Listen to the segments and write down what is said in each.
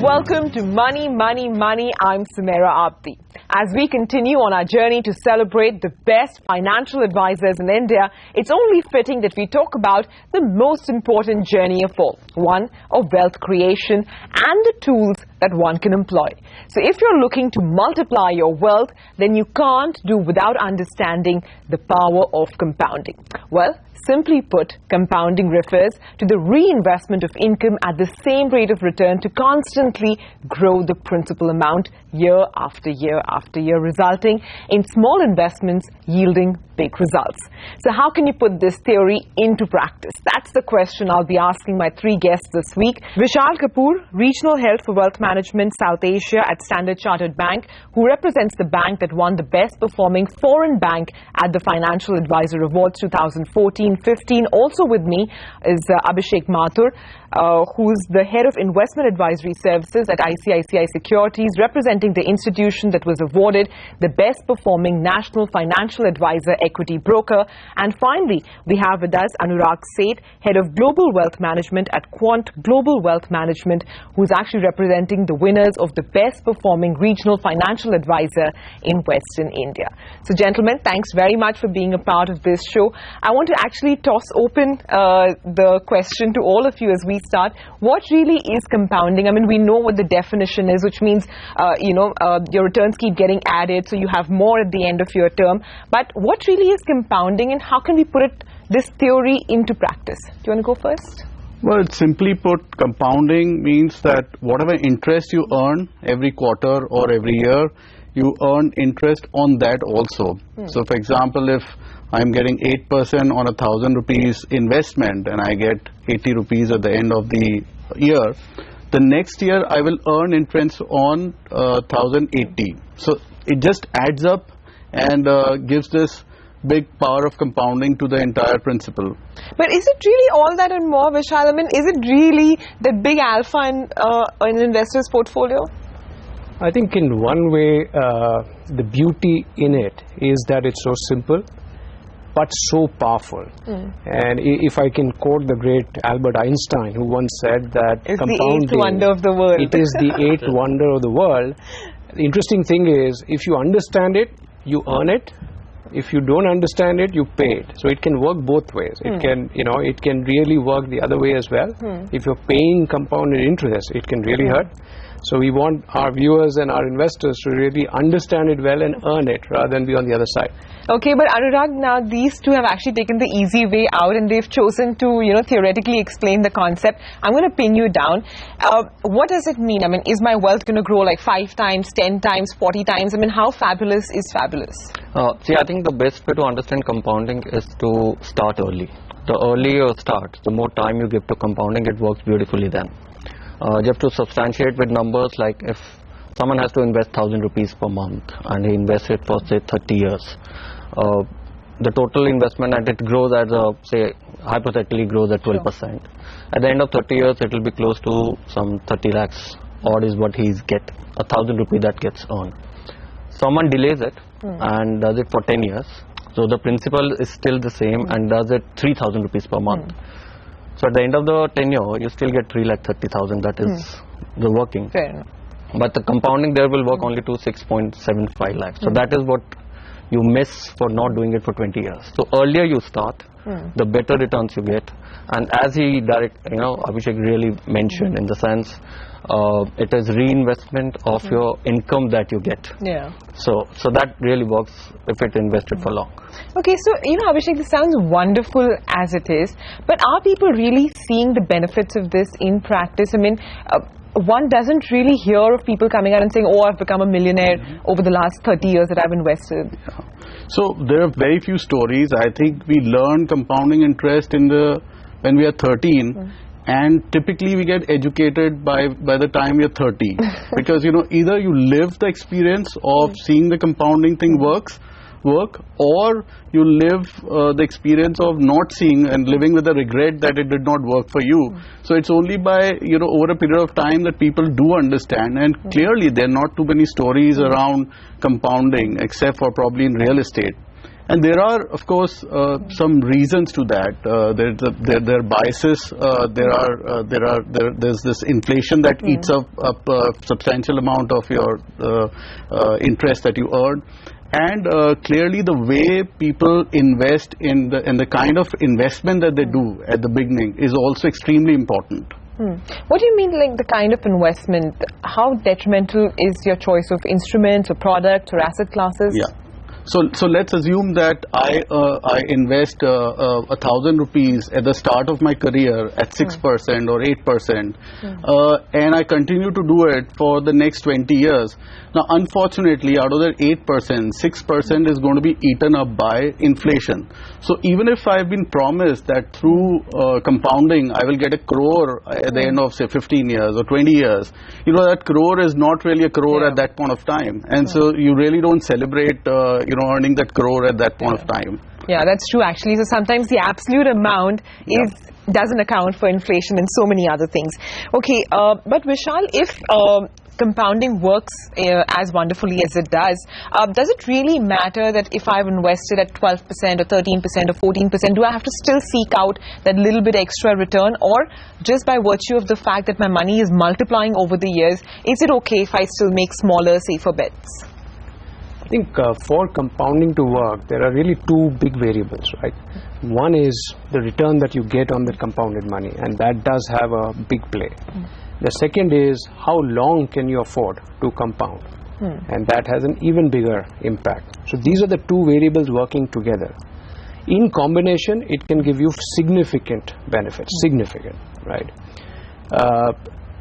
Welcome to Money, Money, Money. I'm Samira Abdi. As we continue on our journey to celebrate the best financial advisors in India, it's only fitting that we talk about the most important journey of all, one of wealth creation and the tools that one can employ. So if you're looking to multiply your wealth, then you can't do without understanding the power of compounding. Well, simply put, compounding refers to the reinvestment of income at the same rate of return to constantly grow the principal amount year after year after year, resulting in small investments yielding big results. So how can you put this theory into practice? That's the question I'll be asking my three guests this week. Vishal Kapoor, Regional Head for Wealth Management South Asia at Standard Chartered Bank, who represents the bank that won the best performing foreign bank at the Financial Advisor Awards 2014-15. Also with me is Abhishek Mathur, who's the Head of Investment Advisory Services at ICICI Securities, representing the institution that was awarded the best performing National Financial Advisor Equity Broker. And finally, we have with us Anurag Seth, Head of Global Wealth Management at Quant Global Wealth Management, who's actually representing the winners of the best performing Regional Financial Advisor in Western India. So gentlemen, thanks very much for being a part of this show. I want to actually toss open the question to all of you as we start. What really is compounding? I mean, we know what the definition is, which means, your returns keep getting added, so you have more at the end of your term. But what really is compounding, and how can we put this theory into practice? Do you want to go first? Well, simply put, compounding means that whatever interest you earn every quarter or every year, you earn interest on that also. So, for example, if I'm getting 8% on 1,000 rupees investment and I get 80 rupees at the end of the year, the next year I will earn interest on 1,080. So it just adds up and gives this big power of compounding to the entire principle. But is it really all that and more, Vishal? I mean, is it really the big alpha in an investor's portfolio? I think in one way, the beauty in it is that it's so simple but so powerful. And if I can quote the great Albert Einstein, who once said that it's compounding, the eighth wonder of the world. It is the eighth wonder of the world. The interesting thing is, if you understand it, you earn it. If you don't understand it, you pay it. So it can work both ways. It can, it can really work the other way as well. If you're paying compounded interest, it can really hurt. So we want our viewers and our investors to really understand it well and earn it rather than be on the other side. Okay, but Anurag, now these two have actually taken the easy way out and they've chosen to, theoretically explain the concept. I'm going to pin you down. What does it mean? I mean, is my wealth going to grow like 5 times, 10 times, 40 times? I mean, how fabulous is fabulous? See, I think the best way to understand compounding is to start early. The earlier you start, the more time you give to compounding, it works beautifully then. Just to substantiate with numbers, like if someone has to invest 1,000 rupees per month and he invests it for say 30 years, the total investment, and it grows as say hypothetically grows at 12%. At the end of 30 years, it will be close to some 30 lakhs odd is what he's get, 1,000 rupees that gets earned. Someone delays it and does it for 10 years. So the principal is still the same and does it 3,000 rupees per month. So at the end of the tenure, you still get 3,30,000. That is the working. Fair enough. But the compounding there will work only to 6.75 lakhs. So that is what you miss for not doing it for 20 years. So earlier you start, the better returns you get. And as Abhishek really mentioned, in the sense, it is reinvestment of your income that you get. Yeah. So that really works if it invested for long. Okay, so, Abhishek, this sounds wonderful as it is, but are people really seeing the benefits of this in practice? I mean, one doesn't really hear of people coming out and saying, oh, I've become a millionaire over the last 30 years that I've invested. Yeah. So there are very few stories. I think we learn compounding interest when we are 13. And typically we get educated by the time we are 30 because either you live the experience of seeing the compounding thing work, or you live the experience of not seeing and living with the regret that it did not work for you. So it's only by over a period of time that people do understand, and clearly there are not too many stories around compounding except for probably in real estate. And there are, of course, some reasons to that. There are biases. There's this inflation that eats up a substantial amount of your interest that you earn. And clearly, the way people invest in the kind of investment that they do at the beginning is also extremely important. What do you mean, like the kind of investment? How detrimental is your choice of instruments or products or asset classes? Yeah. So let's assume that I invest 1,000 rupees at the start of my career at 6% or 8%, and I continue to do it for the next 20 years. Now, unfortunately, out of that 8%, 6% is going to be eaten up by inflation. So even if I've been promised that through compounding I will get a crore at the end of, say, 15 years or 20 years, that crore is not really a crore at that point of time. And so you really don't celebrate earning that crore at that point of time. Yeah, that's true actually. So sometimes the absolute amount doesn't account for inflation and so many other things. Okay, but Vishal, if compounding works as wonderfully as it does it really matter that if I've invested at 12% or 13% or 14%, do I have to still seek out that little bit extra return, or just by virtue of the fact that my money is multiplying over the years, is it okay if I still make smaller, safer bets? I think for compounding to work, there are really two big variables, right? One is the return that you get on the compounded money, and that does have a big play. The second is how long can you afford to compound, and that has an even bigger impact. So these are the two variables working together. In combination, it can give you significant benefits, right?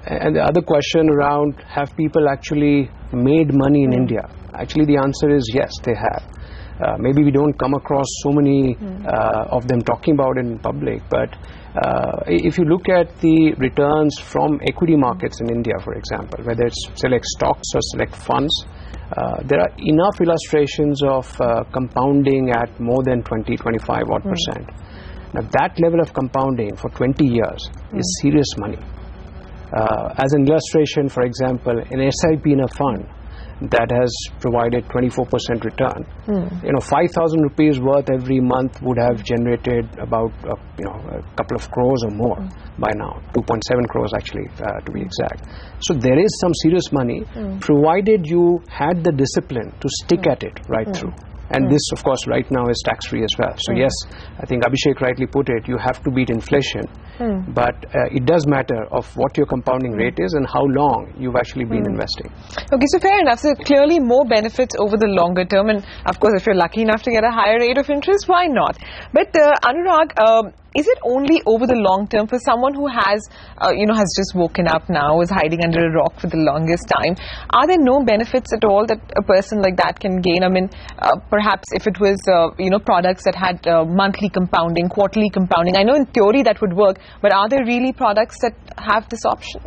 And the other question around, have people actually made money in India? Actually, the answer is yes, they have. Maybe we don't come across so many of them talking about it in public, but if you look at the returns from equity markets in India, for example, whether it's select stocks or select funds, there are enough illustrations of compounding at more than 20-25 odd %. Now that level of compounding for 20 years is serious money. As an illustration, for example, an SIP in a fund that has provided 24% return, 5,000 rupees worth every month would have generated about a couple of crores or more by now, 2.7 crores actually, to be exact. So there is some serious money, provided you had the discipline to stick at it right through. And this, of course, right now is tax-free as well. So yes, I think Abhishek rightly put it, you have to beat inflation, but it does matter of what your compounding rate is and how long you've actually been investing. Okay, so fair enough. So clearly more benefits over the longer term, and of course if you're lucky enough to get a higher rate of interest, why not? But Anurag, is it only over the long term for someone who has just woken up now, is hiding under a rock for the longest time? Are there no benefits at all that a person like that can gain? I mean, perhaps if it was, products that had monthly compounding, quarterly compounding. I know in theory that would work, but are there really products that have this option?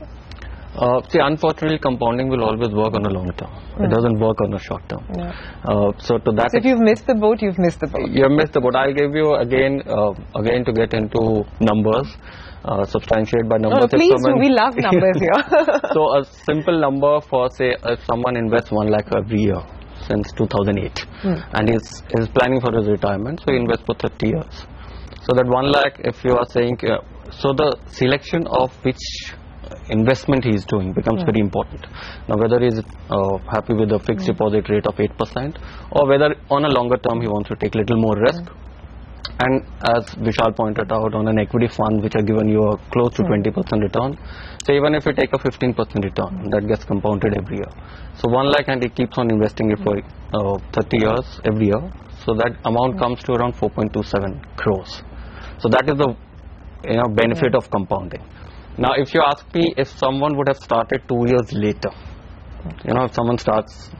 See, unfortunately, compounding will always work on a long term. It doesn't work on a short term. So if you've missed the boat, you've missed the boat. You've missed the boat. I'll give you again to get into numbers, substantiate by numbers. Oh, please, we love numbers here. So a simple number for, say, if someone invests 1 lakh every year since 2008, and he's planning for his retirement, so he invests for 30 years. So that 1 lakh, if you are saying, so the selection of which investment he is doing becomes very important. Now whether he is happy with a fixed deposit rate of 8%, or whether on a longer term he wants to take little more risk, and as Vishal pointed out, on an equity fund which are given you a close to 20% return, so even if you take a 15% return, that gets compounded every year. So 1 lakh, and he keeps on investing it for 30 years every year, so that amount comes to around 4.27 crores. So that is the benefit of compounding. Now, if you ask me, if someone would have started 2 years later, if someone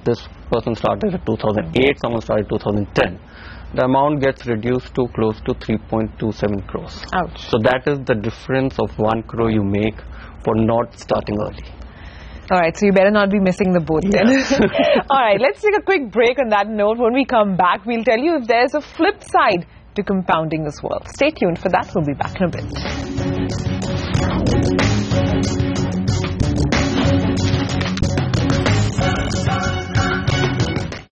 this person started in 2008, someone started 2010, the amount gets reduced to close to 3.27 crores. Ouch. So that is the difference of 1 crore you make for not starting early. All right, so you better not be missing the boat then. All right, let's take a quick break on that note. When we come back, we'll tell you if there's a flip side to compounding as well. Stay tuned for that. We'll be back in a bit.